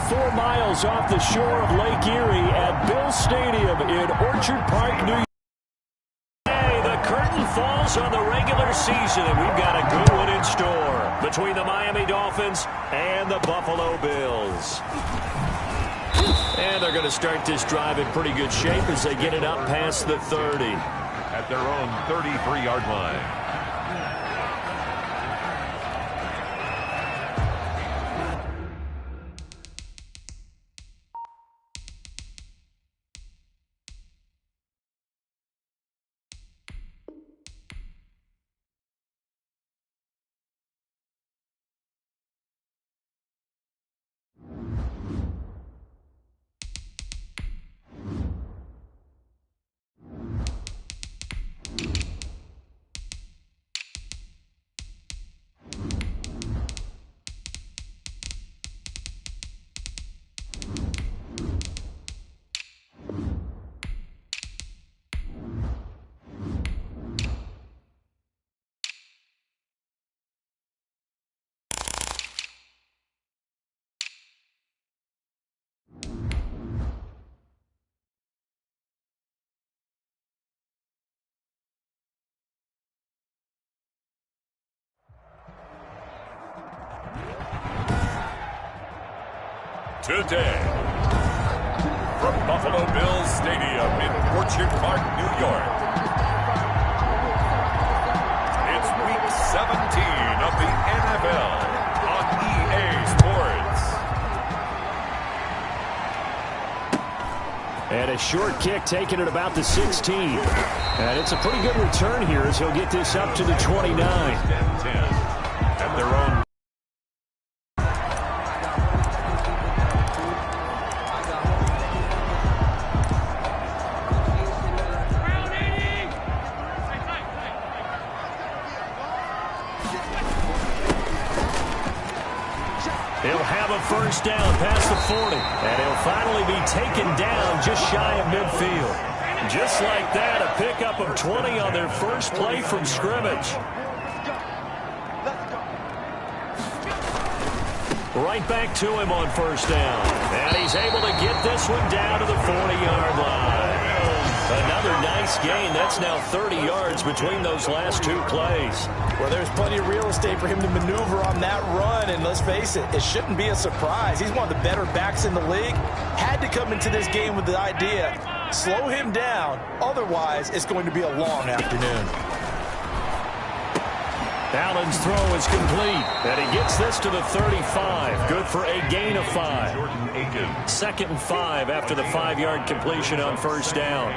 4 miles off the shore of Lake Erie at Bill Stadium in Orchard Park, New York. The curtain falls on the regular season, and we've got a good one in store between the Miami Dolphins and the Buffalo Bills. And they're going to start this drive in pretty good shape as they get it up past the 30. At their own 33-yard line. Today, from Buffalo Bills Stadium in Orchard Park, New York, it's Week 17 of the NFL on EA Sports. And a short kick taken at about the 16. And it's a pretty good return here as he'll get this up to the 29. 10-10 at their own. He'll have a first down past the 40. And he'll finally be taken down just shy of midfield. Just like that, a pickup of 20 on their first play from scrimmage. Right back to him on first down. And he's able to get this one down to the 40-yard line. Another nice gain. That's now 30 yards between those last two plays. Well, there's plenty of real estate for him to maneuver on that run, and let's face it, it shouldn't be a surprise. He's one of the better backs in the league. Had to come into this game with the idea, slow him down, otherwise it's going to be a long afternoon. Allen's throw is complete, and he gets this to the 35. Good for a gain of 5. 2nd and 5 after the 5-yard completion on first down.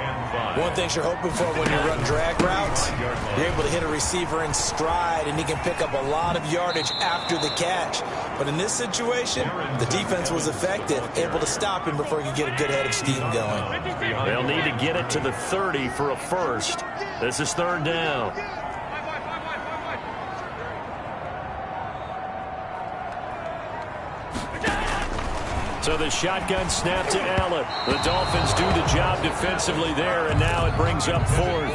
One thing you're hoping for when you run drag routes, you're able to hit a receiver in stride, and he can pick up a lot of yardage after the catch. But in this situation, the defense was effective, able to stop him before he could get a good head of steam going. They'll need to get it to the 30 for a first. This is 3rd down. So the shotgun snap to Allen. The Dolphins do the job defensively there, and now it brings up 4th.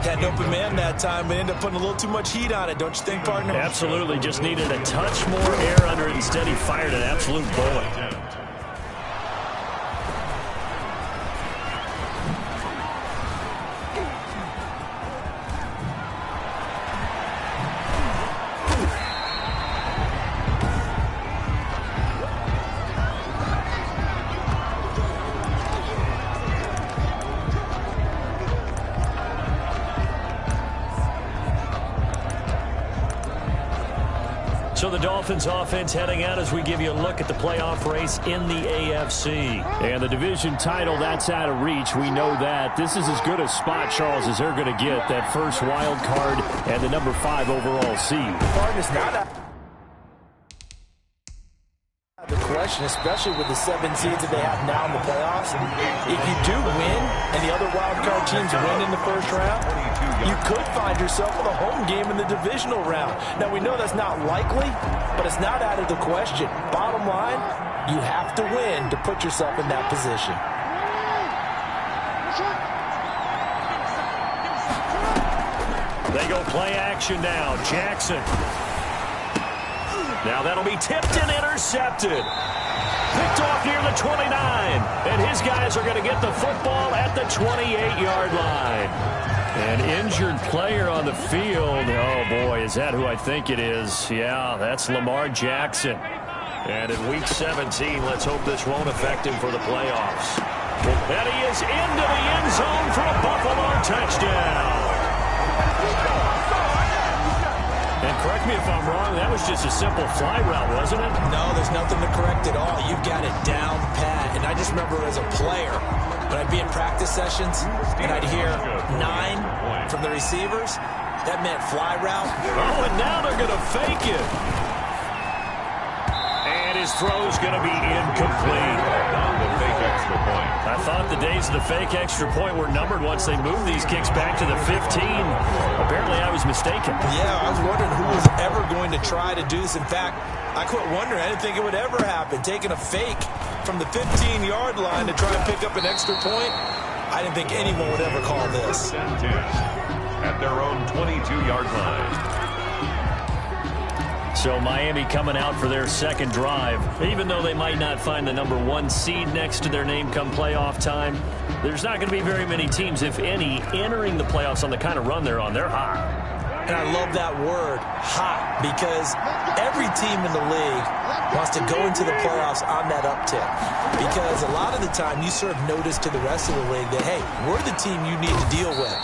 Had an open man that time, but ended up putting a little too much heat on it, don't you think, partner? Absolutely. Just needed a touch more air under it. Instead, he fired an absolute bullet. So the Dolphins offense heading out as we give you a look at the playoff race in the AFC. And the division title, that's out of reach. We know that. This is as good a spot, Charles, as they're going to get. That first wild card and the number 5 overall seed. Partner's not out of the question, especially with the 7 seeds that they have now in the playoffs. If you do win and the other wild card teams win in the first round, you could find yourself with a home game in the divisional round. Now, we know that's not likely, but it's not out of the question. Bottom line, you have to win to put yourself in that position. They go play action now. Jackson. Now that'll be tipped and intercepted. 29. And his guys are going to get the football at the 28-yard line. An injured player on the field. Oh, boy, is that who I think it is? Yeah, that's Lamar Jackson. And in Week 17, let's hope this won't affect him for the playoffs. And he is into the end zone for a Buffalo touchdown. And correct me if I'm wrong, that was just a simple fly route, wasn't it? No, there's nothing to correct at all. You've got it down pat. And I just remember as a player, when I'd be in practice sessions and I'd hear 9 from the receivers, that meant fly route. Oh, and now they're going to fake it. And his throw's going to be incomplete. I thought the days of the fake extra point were numbered once they moved these kicks back to the 15. Apparently, I was mistaken. Yeah, I was wondering who was ever going to try to do this. In fact, I quit wondering. I didn't think it would ever happen. Taking a fake from the 15-yard line to try and pick up an extra point, I didn't think anyone would ever call this. At their own 22-yard line. So Miami coming out for their second drive. Even though they might not find the number 1 seed next to their name come playoff time, there's not going to be very many teams, if any, entering the playoffs on the kind of run they're on. They're hot. And I love that word, hot, because every team in the league wants to go into the playoffs on that uptick. Because a lot of the time you serve notice to the rest of the league that, hey, we're the team you need to deal with.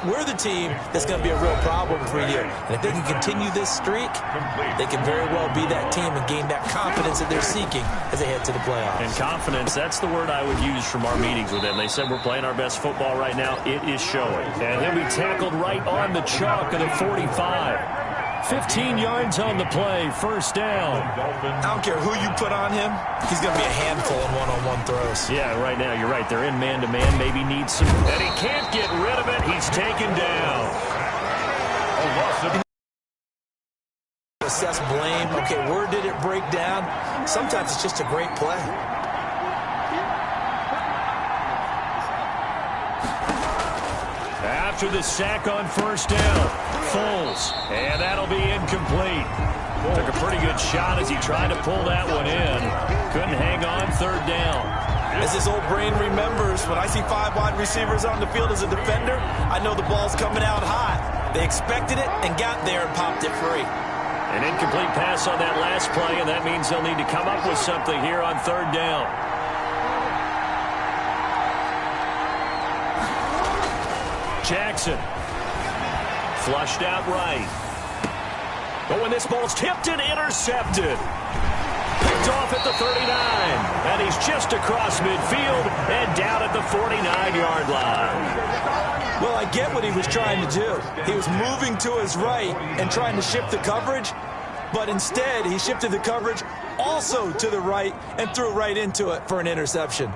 We're the team that's going to be a real problem for you. And if they can continue this streak, they can very well be that team and gain that confidence that they're seeking as they head to the playoffs. And confidence, that's the word I would use from our meetings with them. They said we're playing our best football right now. It is showing. And he'll be tackled right on the chalk of the 45. 15 yards on the play, first down. I don't care who you put on him. He's going to be a handful in one-on-one throws. Yeah, right now, you're right. They're in man-to-man, maybe needs some. And he can't get rid of it. He's taken down. Assess blame. Okay, where did it break down? Sometimes it's just a great play. After the sack on first down, Foles, and that'll be incomplete. Took a pretty good shot as he tried to pull that one in. Couldn't hang on third down. As his old brain remembers, when I see 5 wide receivers on the field as a defender, I know the ball's coming out high. They expected it and got there and popped it free. An incomplete pass on that last play, and that means they'll need to come up with something here on third down. Jackson. Flushed out right. But when this ball's tipped and intercepted. Picked off at the 39. And he's just across midfield and down at the 49-yard line. Well, I get what he was trying to do. He was moving to his right and trying to shift the coverage. But instead, he shifted the coverage also to the right and threw right into it for an interception.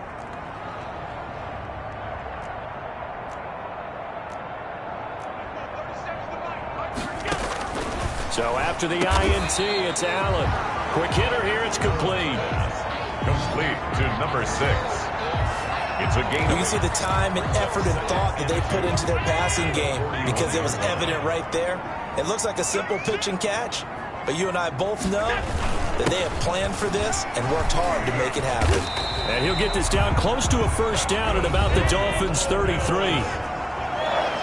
So after the INT, it's Allen. Quick hitter here, it's complete. Complete to number 6. It's a gain. You can see the time and effort and thought that they put into their passing game because it was evident right there. It looks like a simple pitch and catch, but you and I both know that they have planned for this and worked hard to make it happen. And he'll get this down close to a first down at about the Dolphins' 33.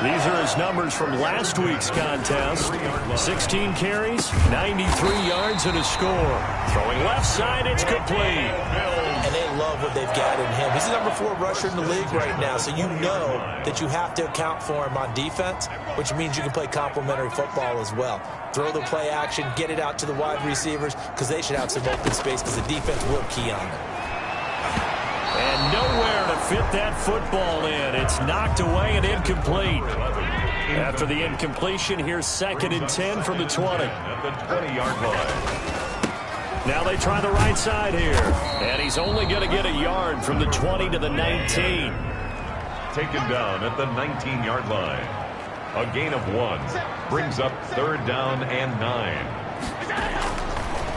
These are his numbers from last week's contest. 16 carries, 93 yards, and a score. Throwing left side, it's complete. And they love what they've got in him. He's the number 4 rusher in the league right now, so you know that you have to account for him on defense, which means you can play complementary football as well. Throw the play action, get it out to the wide receivers, because they should have some open space, because the defense will key on them. And nowhere to fit that football in. It's knocked away and incomplete. After the incompletion, here's 2nd and 10 from the 20. At the 20-yard line. Now they try the right side here. And he's only going to get a yard from the 20 to the 19. Taken down at the 19-yard line. A gain of 1. Brings up 3rd down and 9.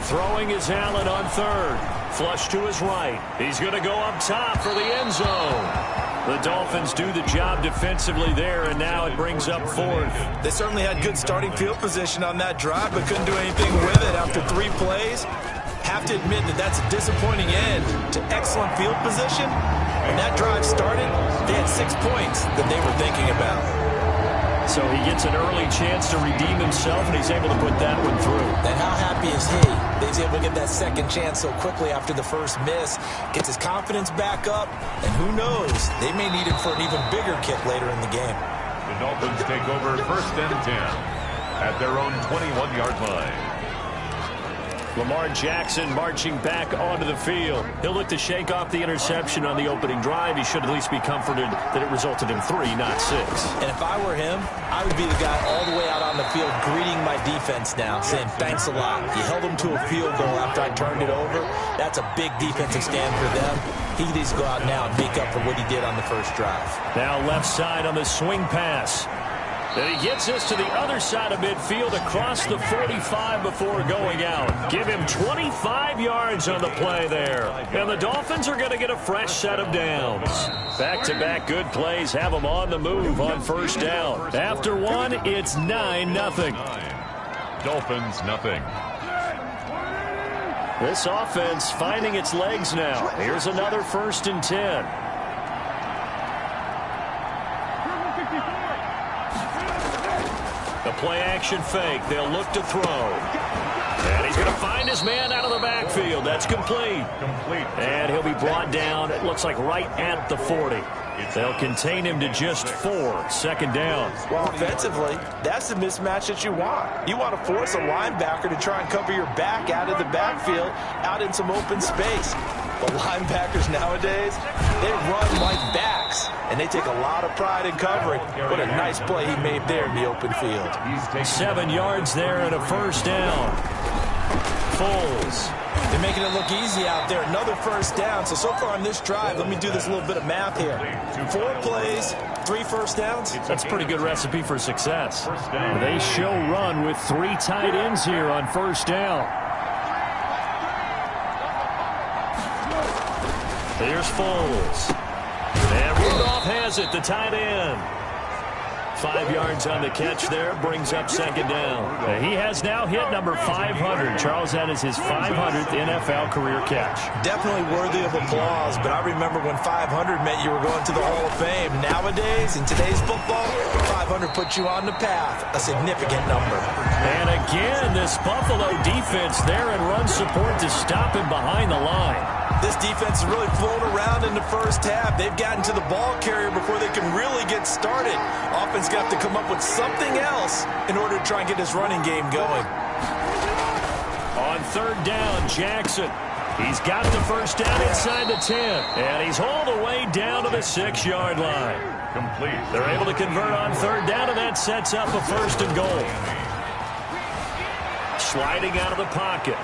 Throwing is Allen on 3rd. Flush to his right. He's going to go up top for the end zone. The Dolphins do the job defensively there, and now it brings up 4th. They certainly had good starting field position on that drive, but couldn't do anything with it after 3 plays. Have to admit that that's a disappointing end to excellent field position. When that drive started, they had 6 points that they were thinking about. So he gets an early chance to redeem himself, and he's able to put that one through. And how happy is he that he's able to get that second chance so quickly after the first miss, gets his confidence back up, and who knows, they may need him for an even bigger kick later in the game. The Dolphins take over 1st and 10 at their own 21-yard line. Lamar Jackson marching back onto the field. He'll look to shake off the interception on the opening drive. He should at least be comforted that it resulted in 3, not 6. And if I were him, I would be the guy all the way out on the field greeting my defense now, saying thanks a lot. You held them to a field goal after I turned it over. That's a big defensive stand for them. He needs to go out now and make up for what he did on the first drive. Now left side on the swing pass. And he gets us to the other side of midfield across the 45 before going out. Give him 25 yards on the play there. And the Dolphins are going to get a fresh set of downs. Back-to-back good plays have them on the move on first down. After one, it's 9-0. Dolphins nothing. This offense finding its legs now. Here's another 1st and 10. The play-action fake. They'll look to throw. And he's going to find his man out of the backfield. That's complete. And he'll be brought down, it looks like, right at the 40. They'll contain him to just 4. 2nd down. Well, offensively, that's the mismatch that you want. You want to force a linebacker to try and cover your back out of the backfield, out in some open space. The linebackers nowadays, they run like backs, and they take a lot of pride in covering. What a nice play he made there in the open field. 7 yards there and a 1st down. Foles. They're making it look easy out there. Another 1st down. So far on this drive, let me do this little bit of math here. 4 plays, 3 1st downs. That's a pretty good recipe for success. They show run with 3 tight ends here on 1st down. Here's Foles. And Rudolph has it, the tight end. 5 yards on the catch there, brings up 2nd down. He has now hit number 500. Charles, that is his 500th NFL career catch. Definitely worthy of applause, but I remember when 500 meant you were going to the Hall of Fame. Nowadays, in today's football, 500 puts you on the path, a significant number. And again, this Buffalo defense there in run support to stop him behind the line. This defense is really flown around in the first half. They've gotten to the ball carrier before they can really get started. Offense got to come up with something else in order to try and get this running game going. On 3rd down, Jackson. He's got the 1st down inside the 10. And he's all the way down to the 6-yard line. Complete. They're able to convert on 3rd down, and that sets up a 1st and goal. Sliding out of the pocket.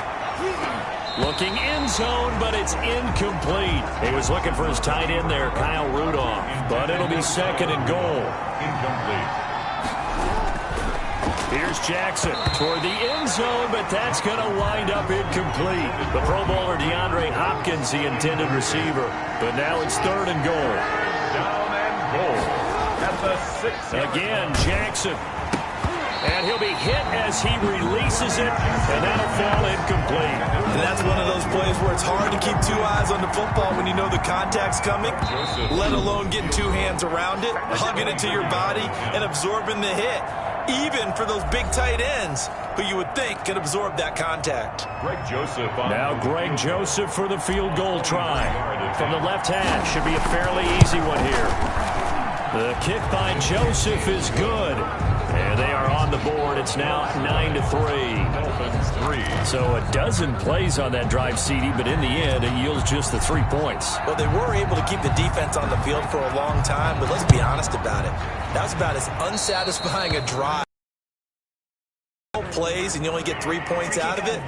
Looking in zone, but it's incomplete. He was looking for his tight end there, Kyle Rudolph. But it'll be 2nd and goal. Incomplete. Here's Jackson toward the end zone, but that's going to wind up incomplete. The Pro Bowler DeAndre Hopkins, the intended receiver. But now it's 3rd and goal. Down and goal at the 6. Again, Jackson. And he'll be hit as he releases it, and that'll fall incomplete. And that's one of those plays where it's hard to keep 2 eyes on the football when you know the contact's coming, let alone getting 2 hands around it, hugging it to your body, and absorbing the hit. Even for those big tight ends, who you would think could absorb that contact. Greg Joseph. Now Greg Joseph for the field goal try. From the left hash, should be a fairly easy one here. The kick by Joseph is good. And they are on the board. It's now 9-3. Dolphins 3. So a dozen plays on that drive, CD, but in the end, it yields just the 3 points. Well, they were able to keep the defense on the field for a long time, but let's be honest about it. That was about as unsatisfying a drive. Plays and you only get 3 points out of it.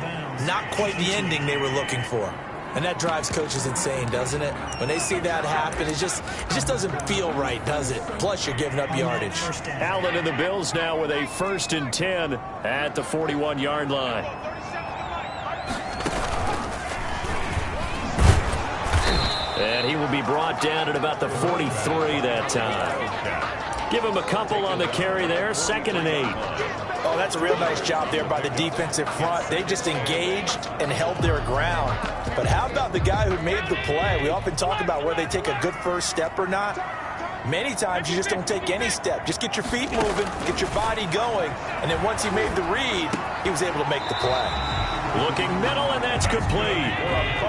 Not quite the ending they were looking for. And that drives coaches insane, doesn't it? When they see that happen, it just doesn't feel right, does it? Plus, you're giving up yardage. Allen and the Bills now with a 1st and 10 at the 41-yard line. And he will be brought down at about the 43 that time. Give him a couple on the carry there. 2nd and 8. Oh, that's a real nice job there by the defensive front. They just engaged and held their ground. But how about the guy who made the play? We often talk about whether they take a good first step or not. Many times you just don't take any step. Just get your feet moving, get your body going, and then once he made the read, he was able to make the play. Looking middle, and that's complete.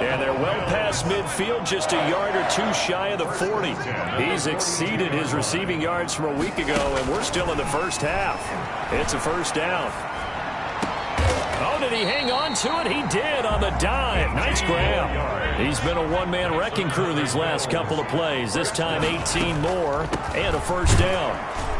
And they're well past midfield, just a yard or two shy of the 40. He's exceeded his receiving yards from a week ago, and we're still in the first half. It's a first down. Oh, did he hang on to it? He did on the dive. Nice grab. He's been a one-man wrecking crew these last couple of plays. This time 18 more and a first down.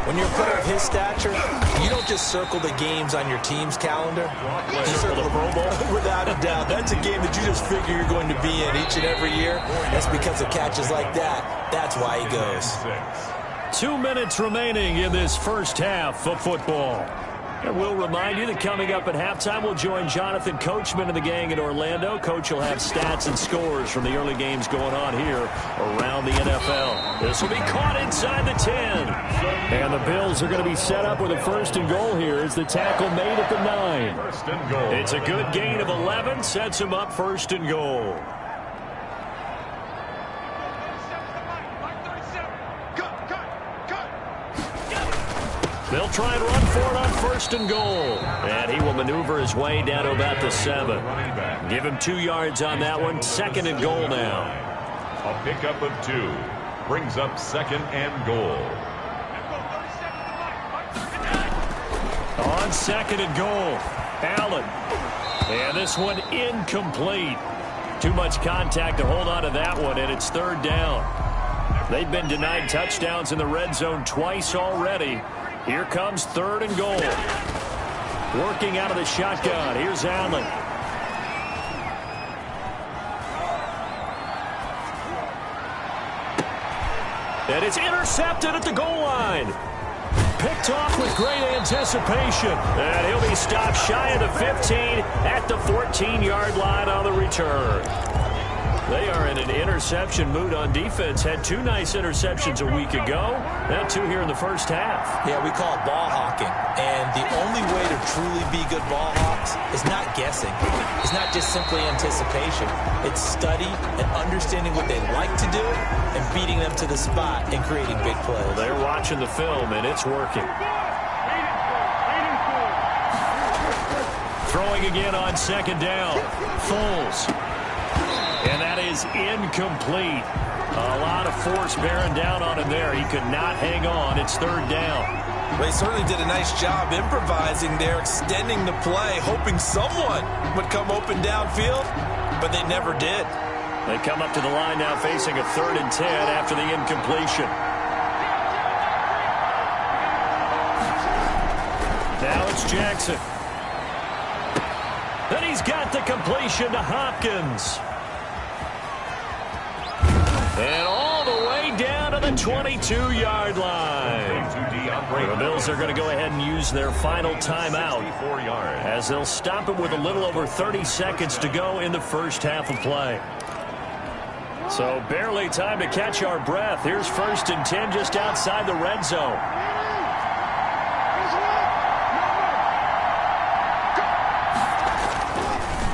When you're a player of his stature, you don't just circle the games on your team's calendar. You circle the Pro Bowl. Without a doubt. That's a game that you just figure you're going to be in each and every year. That's because of catches like that. That's why he goes. 2 minutes remaining in this first half of football. And we'll remind you that coming up at halftime, we'll join Jonathan Coachman and the gang in Orlando. Coach will have stats and scores from the early games going on here around the NFL. This will be caught inside the 10. And the Bills are going to be set up with a 1st and goal here as the tackle made at the 9. 1st and goal. It's a good gain of 11, sets him up 1st and goal. They'll try and run for it on 1st and goal. And he will maneuver his way down to about the 7. Give him 2 yards on that one. 2nd and goal now. A pickup of 2. Brings up 2nd and goal. On 2nd and goal, Allen. And this one incomplete. Too much contact to hold on to that one, and it's 3rd down. They've been denied touchdowns in the red zone twice already. Here comes 3rd and goal. Working out of the shotgun. Here's Allen. And it's intercepted at the goal line. Picked off with great anticipation. And he'll be stopped shy of the 15 at the 14-yard line on the return. They are in an interception mood on defense. Had 2 nice interceptions a week ago. Now 2 here in the first half. Yeah, we call it ball hawking. And the only way to truly be good ball hawks is not guessing. It's not just simply anticipation. It's study and understanding what they like to do and beating them to the spot and creating big plays. Well, they're watching the film, and it's working. Throwing again on 2nd down. Foles. And that is incomplete. A lot of force bearing down on him there. He could not hang on. It's 3rd down. They certainly did a nice job improvising there, extending the play, hoping someone would come open downfield, but they never did. They come up to the line now facing a 3rd and 10 after the incompletion. Now it's Jackson. Then he's got the completion to Hopkins. And all the way down to the 22-yard line. The Bills are going to go ahead and use their final timeout as they'll stop it with a little over 30 seconds to go in the first half of play. So barely time to catch our breath. Here's 1st and 10 just outside the red zone.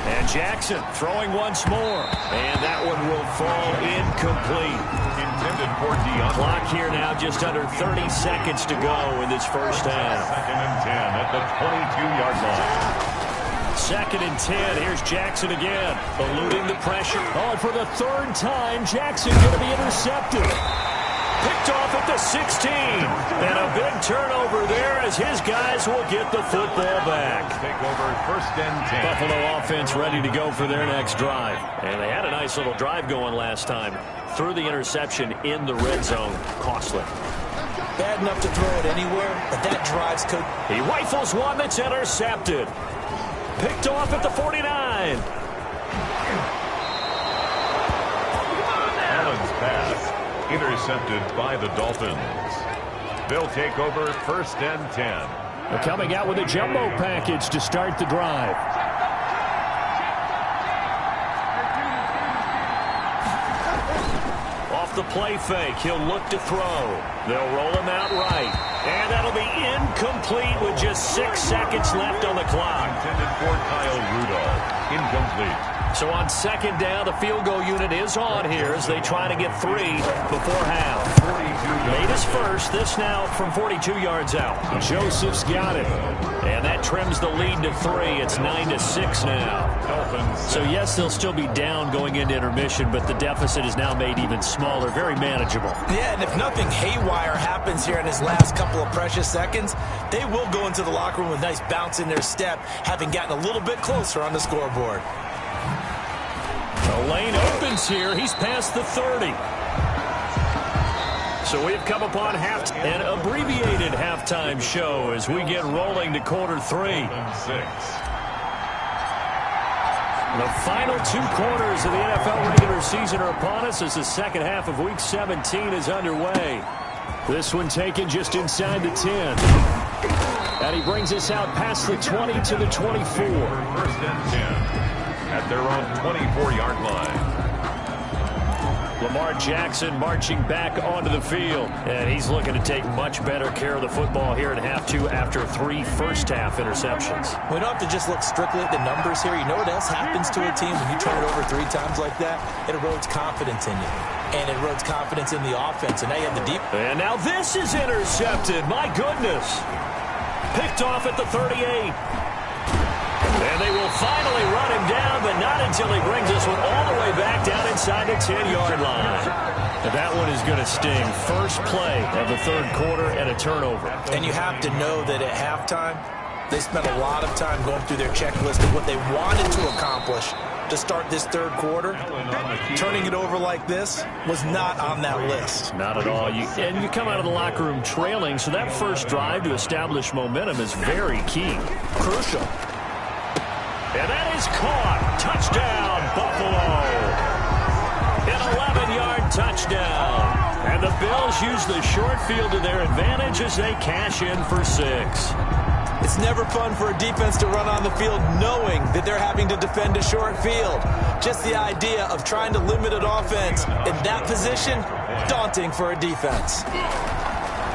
And Jackson throwing once more. And that one will fall incomplete. Intended for Deion. Clock here now just under 30 seconds to go in this first half. 2nd and 10 at the 22-yard line. 2nd and 10. Here's Jackson again, eluding the pressure. Oh, and for the 3rd time, Jackson going to be intercepted. Picked off at the 16. And a big turnover there as his guys will get the football back. Take over 1st and 10. Buffalo offense ready to go for their next drive. And they had a nice little drive going last time. Threw the interception in the red zone. Costly. Bad enough to throw it anywhere, but that drives coach. He rifles one that's intercepted. Picked off at the 49. Allen's pass intercepted by the Dolphins. They'll take over 1st and 10. They're coming out with a jumbo package to start the drive. off the play fake. He'll look to throw. They'll roll him out right. And that'll be incomplete with just 6 seconds left on the clock. Intended for Kyle Rudolph. Incomplete. So on second down, the field goal unit is on here as they try to get 3 before half. Made his first. This now from 42 yards out. Joseph's got it. And that trims the lead to 3. It's 9-6 now. So yes, they'll still be down going into intermission, but the deficit is now made even smaller. Very manageable. Yeah, and if nothing haywire happens here in his last couple of precious seconds, they will go into the locker room with a nice bounce in their step, having gotten a little bit closer on the scoreboard. The lane opens here. He's past the 30. So we've come upon an abbreviated halftime show as we get rolling to quarter 3. The final 2 quarters of the NFL regular season are upon us as the second half of Week 17 is underway. This one taken just inside the 10. And he brings us out past the 20 to the 24. First and 10. At their own 24-yard line. Lamar Jackson marching back onto the field. And he's looking to take much better care of the football here in half 2 after 3 first-half interceptions. We don't have to just look strictly at the numbers here. You know what else happens to a team when you turn it over 3 times like that? It erodes confidence in you. And it erodes confidence in the offense. And now you have the deep. And now this is intercepted. My goodness. Picked off at the 38. And they will finally run him down, but not until he brings this one all the way back down inside the 10-yard line. And that one is going to sting. First play of the third quarter and a turnover. And you have to know that at halftime, they spent a lot of time going through their checklist of what they wanted to accomplish to start this third quarter. Turning it over like this was not on that list. Not at all. And you come out of the locker room trailing, so that first drive to establish momentum is very key. Crucial. And that is caught. Touchdown, Buffalo. An 11-yard touchdown. And the Bills use the short field to their advantage as they cash in for 6. It's never fun for a defense to run on the field knowing that they're having to defend a short field. Just the idea of trying to limit an offense in that position, daunting for a defense.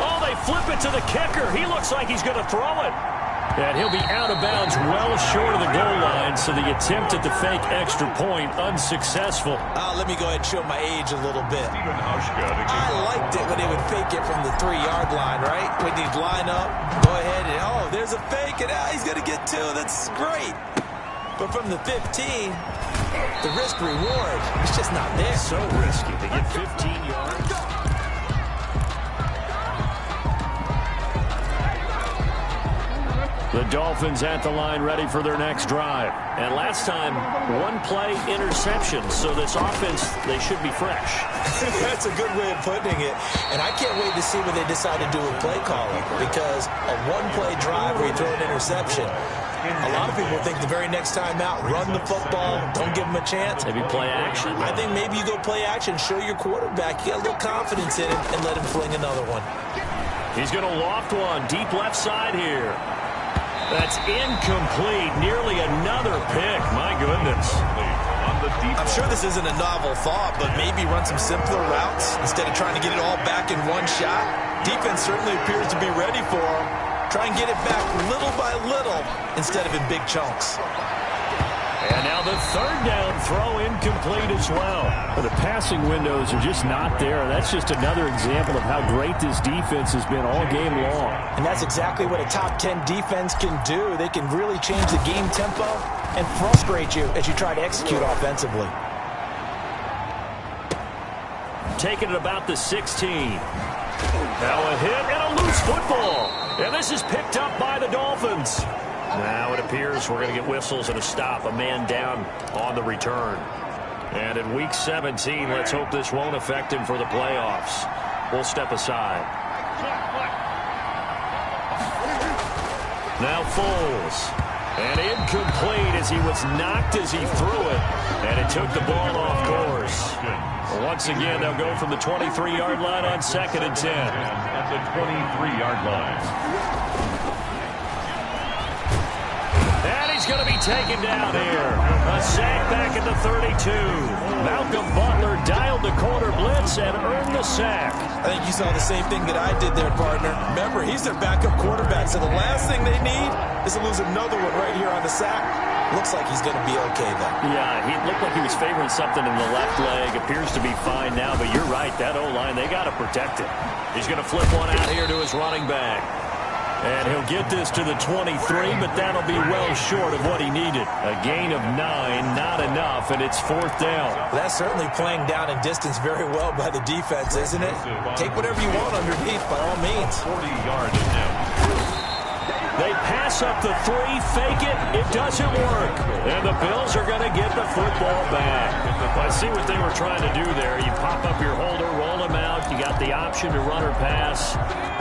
Oh, they flip it to the kicker. He looks like he's going to throw it. And he'll be out of bounds well short of the goal line, so the attempt at the fake extra point unsuccessful. Let me go ahead and show my age a little bit. I liked it when they would fake it from the 3-yard line, right? When he'd line up, go ahead and, oh, there's a fake, and he's going to get 2. That's great. But from the 15, the risk-reward is just not there. So risky to get 15 yards. The Dolphins at the line ready for their next drive. And last time, 1-play interception. So this offense, they should be fresh. That's a good way of putting it. And I can't wait to see what they decide to do with play calling. Because a 1-play drive where you throw an interception, a lot of people think the very next time out, run the football, don't give them a chance. Maybe play action. I think maybe you go play action, show your quarterback, you got a little confidence in him, and let him fling another one. He's going to loft one deep left side here. That's incomplete. Nearly another pick. My goodness. I'm sure this isn't a novel thought, but maybe run some simpler routes instead of trying to get it all back in one shot. Defense certainly appears to be ready for him. Try and get it back little by little instead of in big chunks. And now the third down throw incomplete as well. The passing windows are just not there. That's just another example of how great this defense has been all game long. And that's exactly what a top 10 defense can do. They can really change the game tempo and frustrate you as you try to execute offensively. Taking it about the 16. Now a hit and a loose football. And this is picked up by the Dolphins. Now it appears we're going to get whistles and a stop. A man down on the return. And in Week 17, let's hope this won't affect him for the playoffs. We'll step aside. Now Foles. And incomplete as he was knocked as he threw it. And it took the ball off course. Once again, they'll go from the 23-yard line on 2nd and 10. At the 23-yard line. He's going to be taken down here. A sack back at the 32. Malcolm Butler dialed the corner blitz and earn the sack. I think you saw the same thing that I did there, partner. Remember, he's their backup quarterback, so the last thing they need is to lose another one right here on the sack. Looks like he's going to be okay, though. Yeah, he looked like he was favoring something in the left leg. Appears to be fine now, but you're right. That O-line, they got to protect it. He's going to flip one out here to his running back. And he'll get this to the 23, but that'll be well short of what he needed. A gain of 9, not enough, and it's 4th down. That's certainly playing down in distance very well by the defense, isn't it? Take whatever you want underneath, by all means. 40 yards now. They pass up the 3, fake it. It doesn't work. And the Bills are going to get the football back. I see what they were trying to do there. You pop up your holder, roll him out. You got the option to run or pass.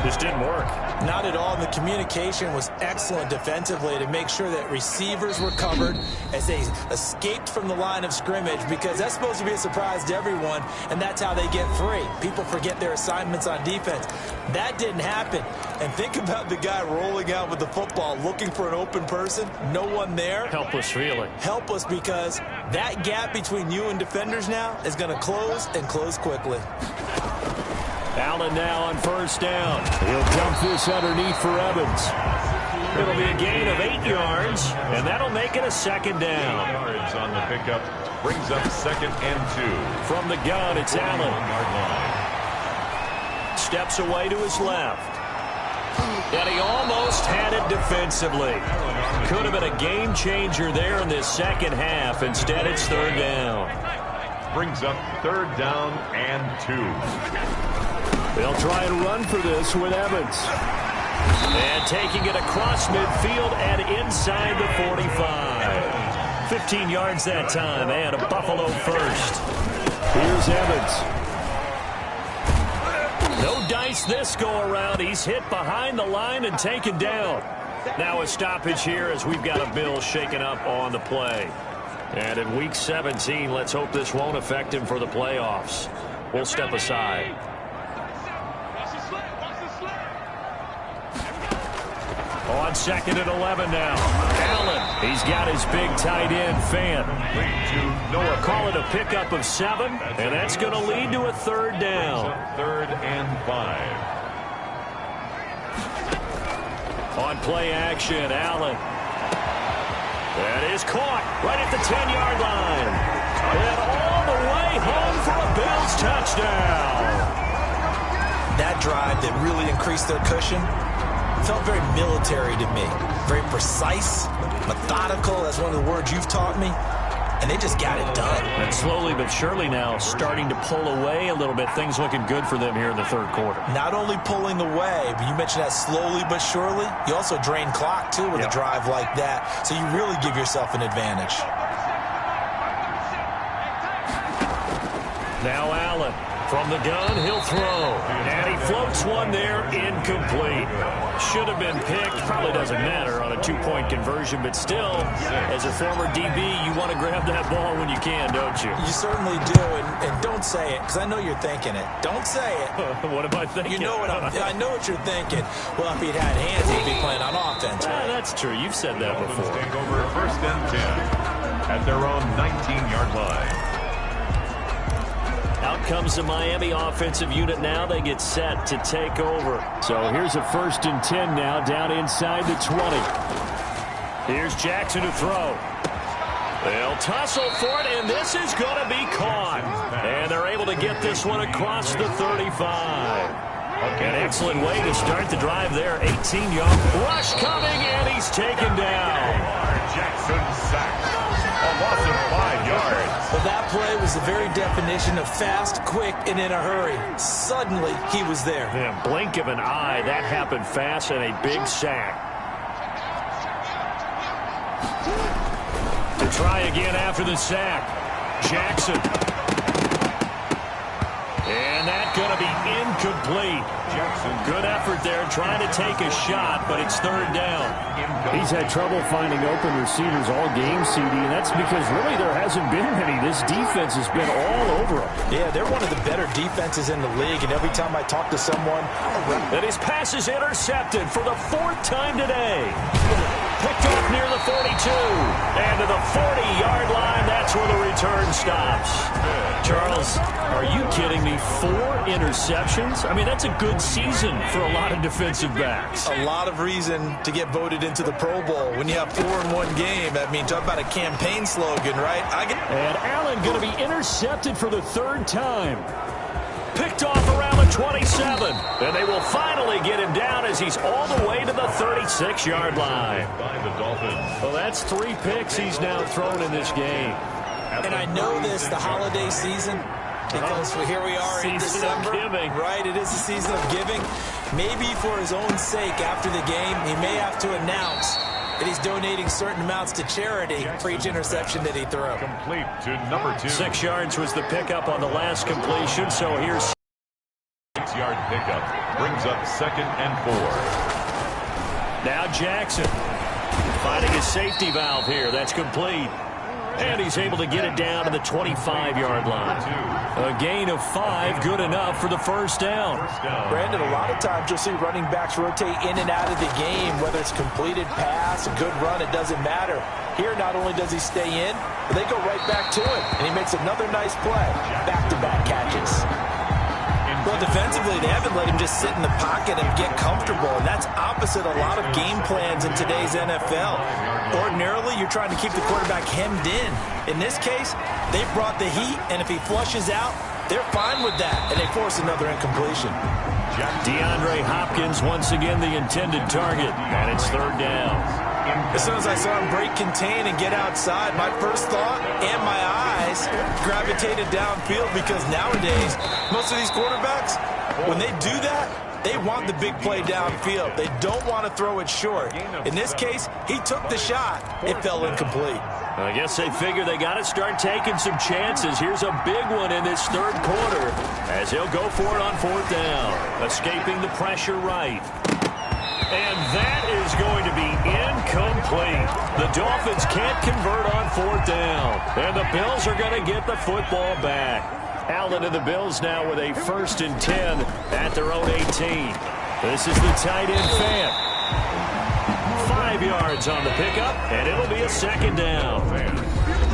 This didn't work. Not at all. And the communication was excellent defensively to make sure that receivers were covered as they escaped from the line of scrimmage, because that's supposed to be a surprise to everyone, and that's how they get free. People forget their assignments on defense. That didn't happen. And think about the guy rolling out with the football looking for an open person. No one there. Helpless feeling. Helpless, because that gap between you and defenders now is going to close, and close quickly. Allen now on 1st down. He'll dump this underneath for Evans. It'll be a gain of 8 yards, and that'll make it a 2nd down. 8 yards on the pickup. Brings up 2nd and 2. From the gun, it's Allen. Steps away to his left. And he almost had it defensively. Could have been a game changer there in this second half. Instead, it's 3rd down. Brings up 3rd down and 2. They'll try and run for this with Evans. And taking it across midfield and inside the 45. 15 yards that time, and a Buffalo first. Here's Evans. No dice this go-around. He's hit behind the line and taken down. Now a stoppage here as we've got a Bill shaken up on the play. And in Week 17, let's hope this won't affect him for the playoffs. We'll step aside. On 2nd and 11 now. Allen, he's got his big tight end fan. Call it a pickup of 7, and that's going to lead to a 3rd down. 3rd and 5. On play action, Allen. That is caught right at the 10-yard line. And all the way home for a Bills touchdown. That drive that really increased their cushion felt very military to me. Very precise, methodical. That's one of the words you've taught me. And they just got it done. And slowly but surely now starting to pull away a little bit. Things looking good for them here in the 3rd quarter. Not only pulling away, but you mentioned that slowly but surely. You also drain clock, too, with a drive like that. So you really give yourself an advantage. Now Allen. From the gun, he'll throw. And he floats one there, incomplete. Should have been picked. Probably doesn't matter on a 2-point conversion, but still, as a former DB, you want to grab that ball when you can, don't you? You certainly do, and don't say it, because I know you're thinking it. Don't say it. What am I thinking? You know what I know what you're thinking. Well, if he'd had hands, he'd be playing on offense. Right? That's true. You've said that before. Take over 1st and 10 at their own 19-yard line. Out comes the Miami offensive unit now. They get set to take over. So here's a 1st and 10 now, down inside the 20. Here's Jackson to throw. They'll tussle for it, and this is going to be caught. And they're able to get this one across the 35. An excellent way to start the drive there. 18-yard rush coming, and he's taken down. Jackson sacked. A loss of 5 yards. Well, that play was the very definition of fast, quick, and in a hurry. Suddenly, he was there. Yeah, blink of an eye. That happened fast and a big sack. To try again after the sack. Jackson. And that's going to be incomplete. Good effort there trying to take a shot, but it's 3rd down. He's had trouble finding open receivers all game, CD, and that's because really there hasn't been many. This defense has been all over him. Yeah, they're one of the better defenses in the league, and every time I talk to someone... And his pass is intercepted for the 4th time today. Picked off near the 42. And to the 40-yard line, that's where the return stops. Charles, are you kidding me? 4 interceptions? I mean, that's a good season for a lot of defensive backs. A lot of reason to get voted into the Pro Bowl. When you have 4 in one game, I mean, talk about a campaign slogan, right? And Allen going to be intercepted for the 3rd time. Picked off around the 27. And they will finally get him down as he's all the way to the 36-yard line. By the Dolphins. Well, that's 3 picks he's now thrown in this game. And I know this, the holiday season, because here we are in December, right? It is the season of giving. Maybe for his own sake after the game, he may have to announce that he's donating certain amounts to charity for each interception that he threw. Complete to number 2. 6 yards was the pickup on the last completion, so here's 6-yard pickup. Brings up 2nd and 4. now Jackson finding his safety valve here. That's complete. And he's able to get it down to the 25-yard line. A gain of 5, good enough for the 1st down. Brandon, a lot of times you'll see running backs rotate in and out of the game, whether it's completed pass, a good run, it doesn't matter. Here, not only does he stay in, but they go right back to him, and he makes another nice play. Back-to-back catches. Well, defensively, they haven't let him just sit in the pocket and get comfortable, and that's opposite a lot of game plans in today's NFL. Ordinarily, you're trying to keep the quarterback hemmed in. In this case, they brought the heat, and if he flushes out, they're fine with that, and they force another incompletion. DeAndre Hopkins once again the intended target, and it's 3rd down. As soon as I saw him break contain and get outside, my first thought and my eyes gravitated downfield, because nowadays, most of these quarterbacks, when they do that, they want the big play downfield. They don't want to throw it short. In this case, he took the shot. It fell incomplete. I guess they figure they got to start taking some chances. Here's a big one in this 3rd quarter as he'll go for it on 4th down. Escaping the pressure right. And that is going to be incomplete. The Dolphins can't convert on 4th down. And the Bills are going to get the football back. Allen and the Bills now with a 1st and 10 at their own 18. This is the tight end fan. 5 yards on the pickup, and it'll be a 2nd down.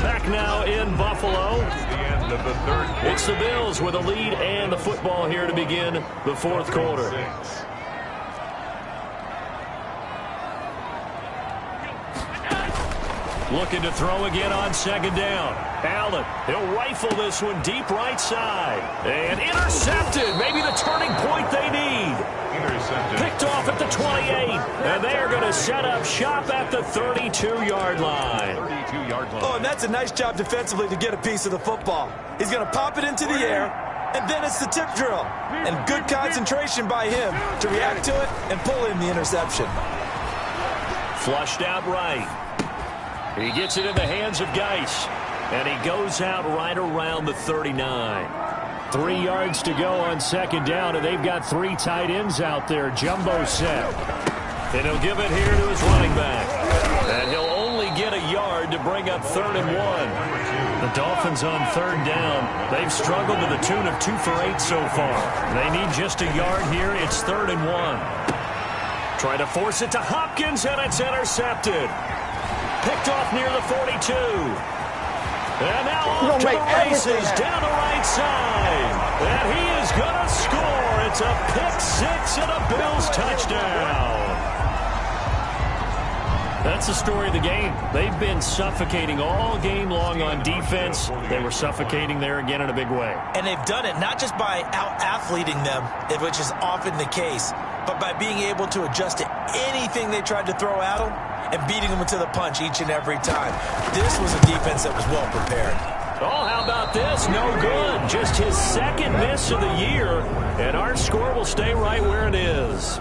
Back now in Buffalo. It's the Bills with a lead and the football here to begin the 4th quarter. Looking to throw again on 2nd down. Allen, he'll rifle this one deep right side. And intercepted. Maybe the turning point they need. Intercepted. Picked off at the 28. And they're going to set up shop at the 32-yard line. 32-yard line. Oh, and that's a nice job defensively to get a piece of the football. He's going to pop it into the air. And then it's the tip drill. And good concentration by him to react to it and pull in the interception. Flushed out right. He gets it in the hands of Geis, and he goes out right around the 39. 3 yards to go on 2nd down, and they've got 3 tight ends out there. Jumbo set. And he'll give it here to his running back. And he'll only get a yard to bring up 3rd and 1. The Dolphins on 3rd down. They've struggled to the tune of 2 for 8 so far. They need just a yard here. It's 3rd and 1. Try to force it to Hopkins, and it's intercepted. Picked off near the 42. And now off to the races down the right side. And he is going to score. It's a pick 6 and a Bills touchdown. That's the story of the game. They've been suffocating all game long on defense. They were suffocating there again in a big way. And they've done it not just by out-athleting them, which is often the case, but by being able to adjust to anything they tried to throw at them and beating them to the punch each and every time. This was a defense that was well prepared. Oh, how about this? No good. Just his 2nd miss of the year, and our score will stay right where it is.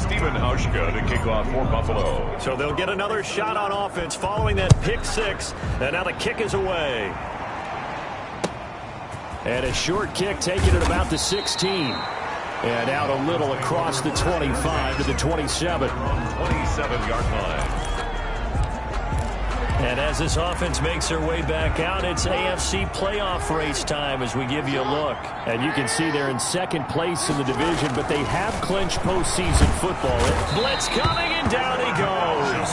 Stephen Hauschka to kick off for Buffalo. So they'll get another shot on offense following that pick 6, and now the kick is away. And a short kick taken at about the 16. And out a little across the 25 to the 27. 27-yard line. And as this offense makes their way back out, it's AFC playoff race time as we give you a look. And you can see they're in second place in the division, but they have clinched postseason football. Blitz coming, and down he goes.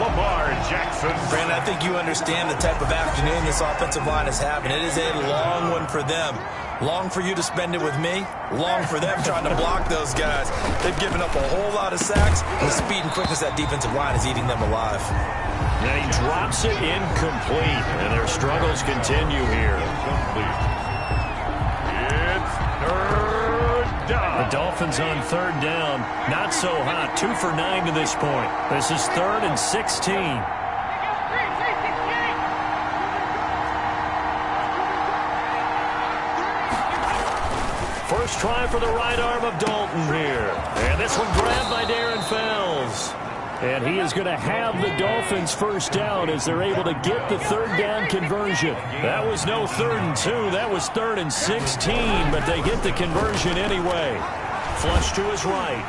Lamar Jackson. Brandon, I think you understand the type of afternoon this offensive line is having. It is a long one for them. Long for you to spend it with me. Long for them trying to block those guys. They've given up a whole lot of sacks. And the speed and quickness of that defensive line is eating them alive. And he drops it incomplete. And their struggles continue here. It's third down. The Dolphins on third down. Not so hot. 2 for 9 to this point. This is 3rd and 16. First try for the right arm of Dalton here. And this one grabbed by Darren Fells. And he is going to have the Dolphins first down as they're able to get the third down conversion. That was no 3rd and 2. That was 3rd and 16, but they get the conversion anyway. Flush to his right.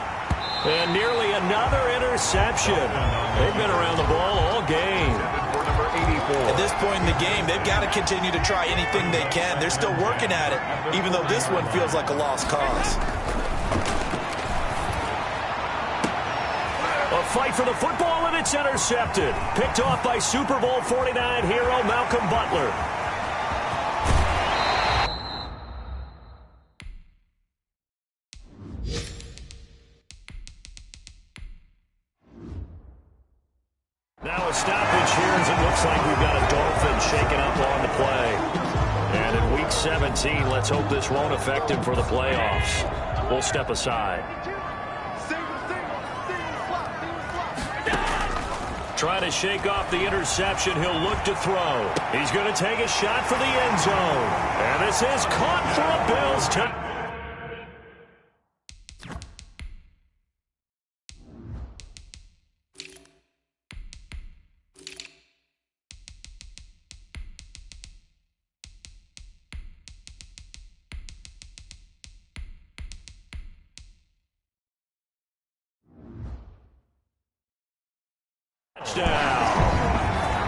And nearly another interception. They've been around the ball all game. At this point in the game, they've got to continue to try anything they can. They're still working at it, even though this one feels like a lost cause. A fight for the football, and it's intercepted. Picked off by Super Bowl 49 hero Malcolm Butler. Now a stoppage here as it looks like we've got a Dolphin shaking up on the play. And in Week 17, let's hope this won't affect him for the playoffs. We'll step aside. Trying to shake off the interception. He'll look to throw. He's going to take a shot for the end zone. And this is caught for a Bills touchdown.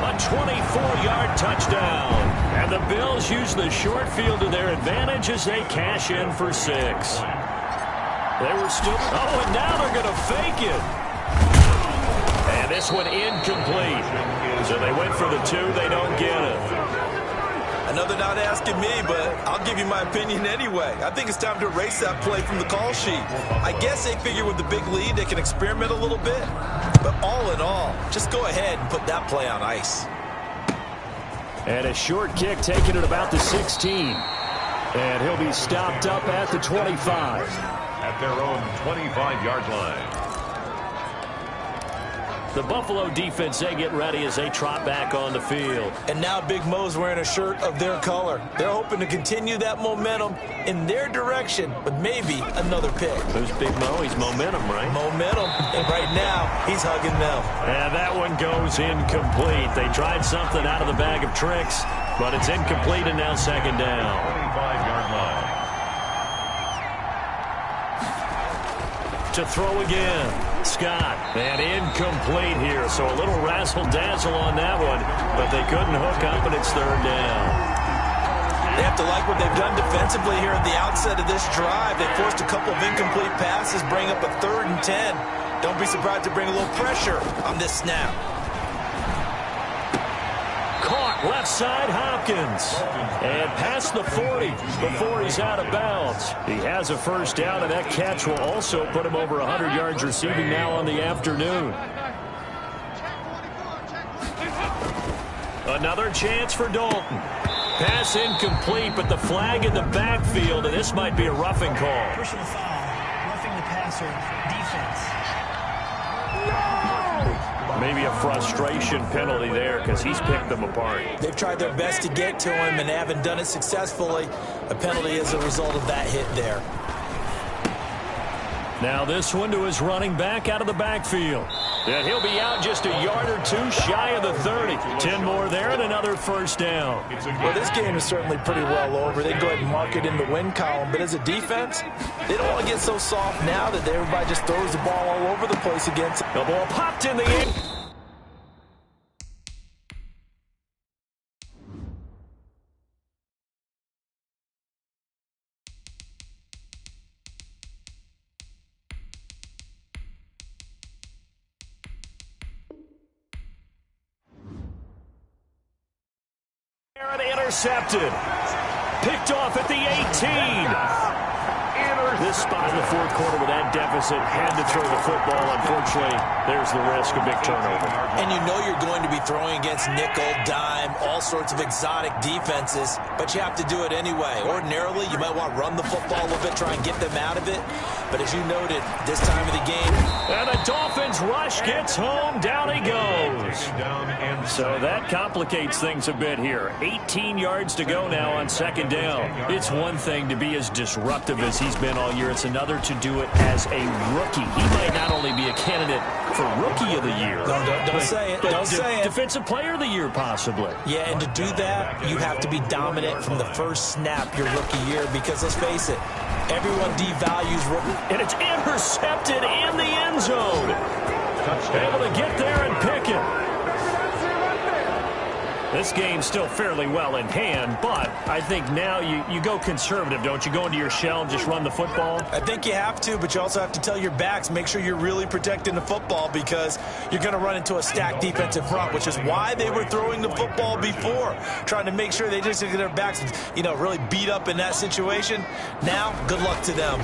A 24-yard touchdown. And the Bills use the short field to their advantage as they cash in for 6. They were still... Oh, and now they're going to fake it. And this one incomplete. So they went for the 2. They don't get it. Another not asking me, but I'll give you my opinion anyway. I think it's time to erase that play from the call sheet. I guess they figure with the big lead they can experiment a little bit. But all in all, just go ahead and put that play on ice. And a short kick taken at about the 16. And he'll be stopped up at the 25. At their own 25-yard line. The Buffalo defense, they get ready as they trot back on the field. And now Big Mo's wearing a shirt of their color. They're hoping to continue that momentum in their direction with maybe another pick. Who's Big Mo? He's momentum, right? Momentum. And right now, he's hugging them. And that one goes incomplete. They tried something out of the bag of tricks, but it's incomplete and now second down. 25-yard line. To throw again. Scott, and incomplete here, so a little razzle-dazzle on that one, but they couldn't hook up, and it's third down. They have to like what they've done defensively here at the outset of this drive. They forced a couple of incomplete passes, bring up a 3rd and 10. Don't be surprised to bring a little pressure on this snap. Caught left side Hopkins. And past the 40 before he's out of bounds. He has a first down, and that catch will also put him over 100 yards receiving now on the afternoon. Another chance for Dalton. Pass incomplete, but the flag in the backfield, and this might be a roughing call. Personal foul, roughing the passer, defense. Maybe a frustration penalty there because he's picked them apart. They've tried their best to get to him and haven't done it successfully. A penalty as a result of that hit there. Now this one to his running back out of the backfield. And he'll be out just a yard or 2 shy of the 30. 10 more there and another first down. Well, this game is certainly pretty well over. They go ahead and mark it in the win column. But as a defense, they don't want to get so soft now that everybody just throws the ball all over the place against them. The ball popped in the air. Intercepted. Picked off at the 18. This spot in the fourth quarter with that deficit, had to throw the football. Unfortunately, there's the risk of big turnover. And you know you're going to be throwing against nickel, dime, all sorts of exotic defenses, but you have to do it anyway. Ordinarily, you might want to run the football a little bit, try and get them out of it. But as you noted, this time of the game. And the Dolphins rush gets home. Down he goes. So that complicates things a bit here. 18 yards to go now on second down. It's one thing to be as disruptive as he's been all year. It's another to do it as a rookie. He might not only be a candidate for Rookie of the Year. Don't say it. Don't say it. Defensive Player of the Year, possibly. Yeah, and to do that, you have to be dominant from the first snap your rookie year because, let's face it, everyone devalues rookie. And it's intercepted in the end zone. Able to get there and pick it. This game's still fairly well in hand, but I think now you go conservative, don't you? Go into your shell and just run the football? I think you have to, but you also have to tell your backs, make sure you're really protecting the football because you're going to run into a stacked defensive front, which is why they were throwing the football before, trying to make sure they just get their backs, really beat up in that situation. Now, good luck to them.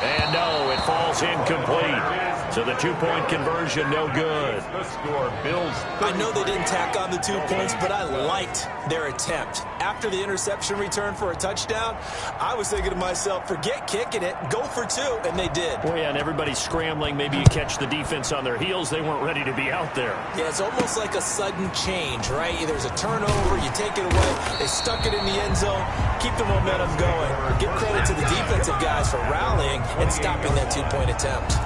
And no, it falls incomplete. So the two-point conversion, no good. The score, Bills. I know they didn't tack on the 2 points, but I liked their attempt. After the interception return for a touchdown, I was thinking to myself, forget kicking it, go for two, and they did. Well, yeah, and everybody's scrambling. Maybe you catch the defense on their heels. They weren't ready to be out there. Yeah, it's almost like a sudden change, right? There's a turnover, you take it away, they stuck it in the end zone, keep the momentum going. Give credit to the defensive guys for rallying and stopping that two-point attempt.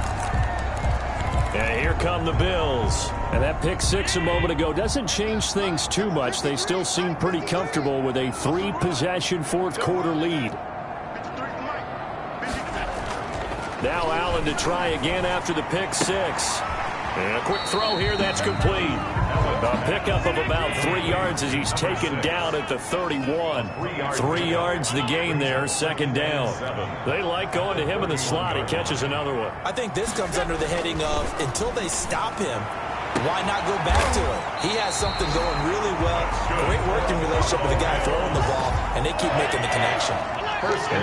And here come the Bills. And that pick six a moment ago doesn't change things too much. They still seem pretty comfortable with a three-possession fourth quarter lead. Now Allen to try again after the pick six. And a quick throw here, that's complete. A pickup of about 3 yards as he's taken down at the 31. 3 yards the gain there, second down. They like going to him in the slot. He catches another one. I think this comes under the heading of until they stop him, why not go back to it? He has something going really well. Great working relationship with the guy throwing the ball, and they keep making the connection.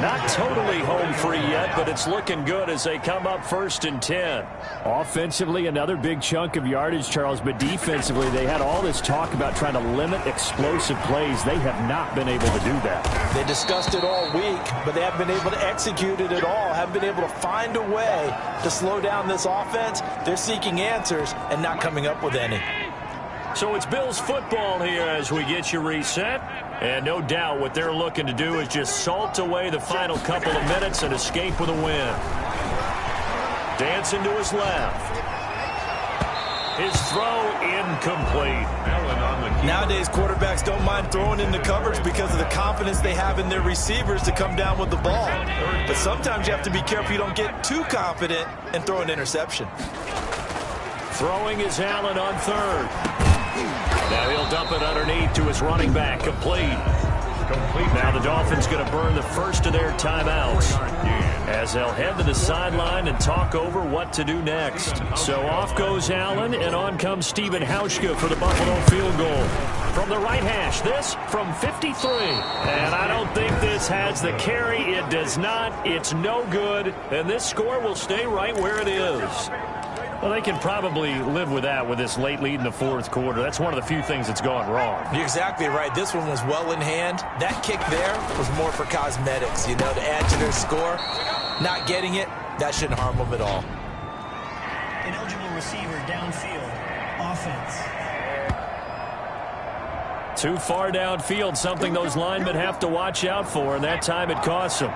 Not totally home free yet, but it's looking good as they come up 1st and 10. Offensively, another big chunk of yardage, Charles, but defensively, they had all this talk about trying to limit explosive plays. They have not been able to do that. They discussed it all week, but they haven't been able to execute it at all, haven't been able to find a way to slow down this offense. They're seeking answers and not coming up with any. So it's Bills football here as we get you reset. And no doubt what they're looking to do is just salt away the final couple of minutes and escape with a win. Dancing to his left. His throw incomplete. Nowadays, quarterbacks don't mind throwing into coverage because of the confidence they have in their receivers to come down with the ball. But sometimes you have to be careful you don't get too confident and throw an interception. Throwing is Allen on third. Now he'll dump it underneath to his running back. Complete. Now the Dolphins going to burn the first of their timeouts as they'll head to the sideline and talk over what to do next. So off goes Allen, and on comes Stephen Hauschka for the Buffalo field goal. From the right hash, this from 53. And I don't think this has the carry. It does not. It's no good. And this score will stay right where it is. Well, they can probably live with that with this late lead in the fourth quarter. That's one of the few things that's gone wrong. You're exactly right. This one was well in hand. That kick there was more for cosmetics, to add to their score. Not getting it, that shouldn't harm them at all. An eligible receiver downfield. Offense. Too far downfield, something those linemen have to watch out for, and that time it costs them.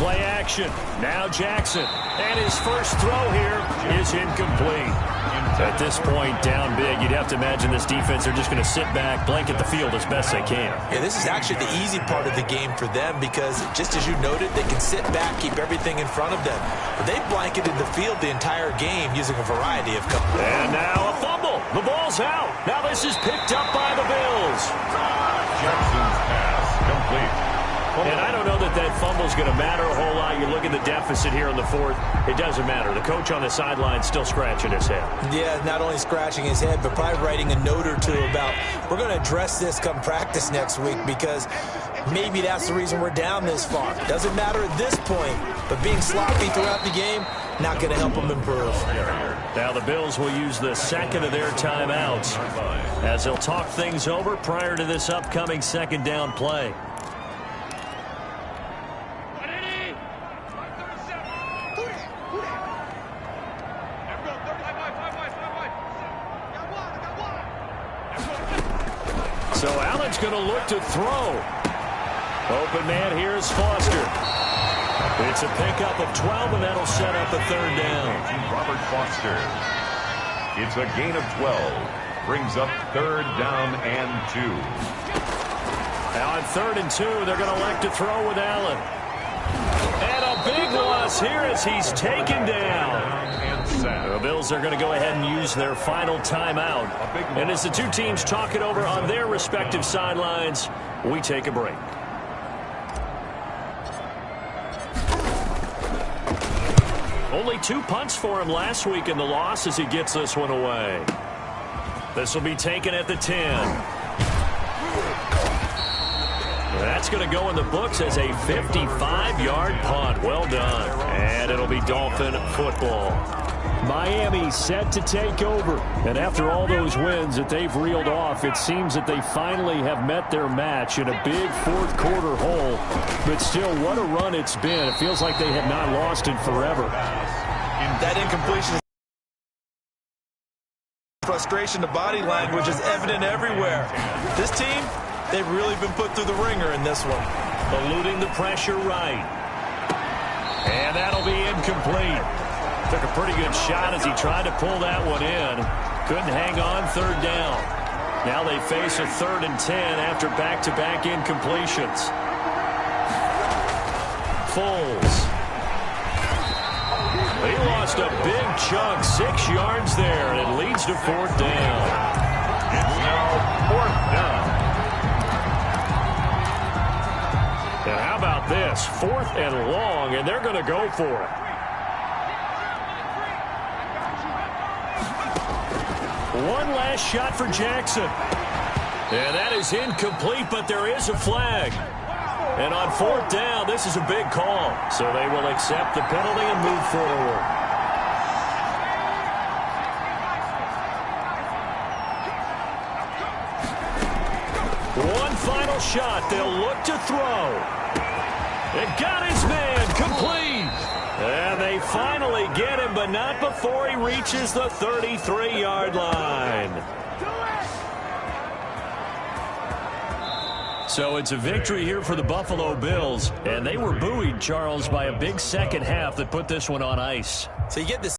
Play action. Now Jackson. And his first throw here is incomplete. At this point, down big, you'd have to imagine this defense are just going to sit back, blanket the field as best they can. Yeah, this is actually the easy part of the game for them because, just as you noted, they can sit back, keep everything in front of them. But they blanketed the field the entire game using a variety of coverage. And now a fumble. The ball's out. Now this is picked up by the Bills. Jackson's pass complete. And I don't know that that fumble's going to matter a whole lot. You look at the deficit here in the fourth. It doesn't matter. The coach on the sideline still scratching his head. Yeah, not only scratching his head, but probably writing a note or two about, we're going to address this come practice next week, because maybe that's the reason we're down this far. Doesn't matter at this point, but being sloppy throughout the game, not going to help them improve. Now the Bills will use the second of their timeouts as they'll talk things over prior to this upcoming second down play. So Allen's going to look to throw. Open man here is Foster. It's a pickup of 12, and that'll set up a third down. Robert Foster. It's a gain of 12. Brings up third down and 2. Now on 3rd and 2, they're going to elect to throw with Allen. And a big loss here as he's taken down. The Bills are going to go ahead and use their final timeout. And as the two teams talk it over on their respective sidelines, we take a break. Only 2 punts for him last week in the loss as he gets this one away. This will be taken at the 10. That's going to go in the books as a 55-yard punt. Well done. And it'll be Dolphin football. Miami set to take over. And after all those wins that they've reeled off, it seems that they finally have met their match in a big fourth-quarter hole. But still, what a run it's been. It feels like they have not lost in forever. That incompletion, frustration, the body language is evident everywhere. This team, they've really been put through the ringer in this one. Eluding the pressure right. And that'll be incomplete. Took a pretty good shot as he tried to pull that one in. Couldn't hang on, third down. Now they face a 3rd and 10 after back-to-back incompletions. Foles. He lost a big chunk, 6 yards there, and it leads to 4th down. It's now 4th down. And how about this? 4th and long, and they're going to go for it. One last shot for Jackson. And that is incomplete, but there is a flag. And on 4th down, this is a big call. So they will accept the penalty and move forward. One final shot. They'll look to throw. It got his man complete. And they finally get him, but not before he reaches the 33-yard line. So it's a victory here for the Buffalo Bills, and they were buoyed, Charles, by a big second half that put this one on ice. So you get this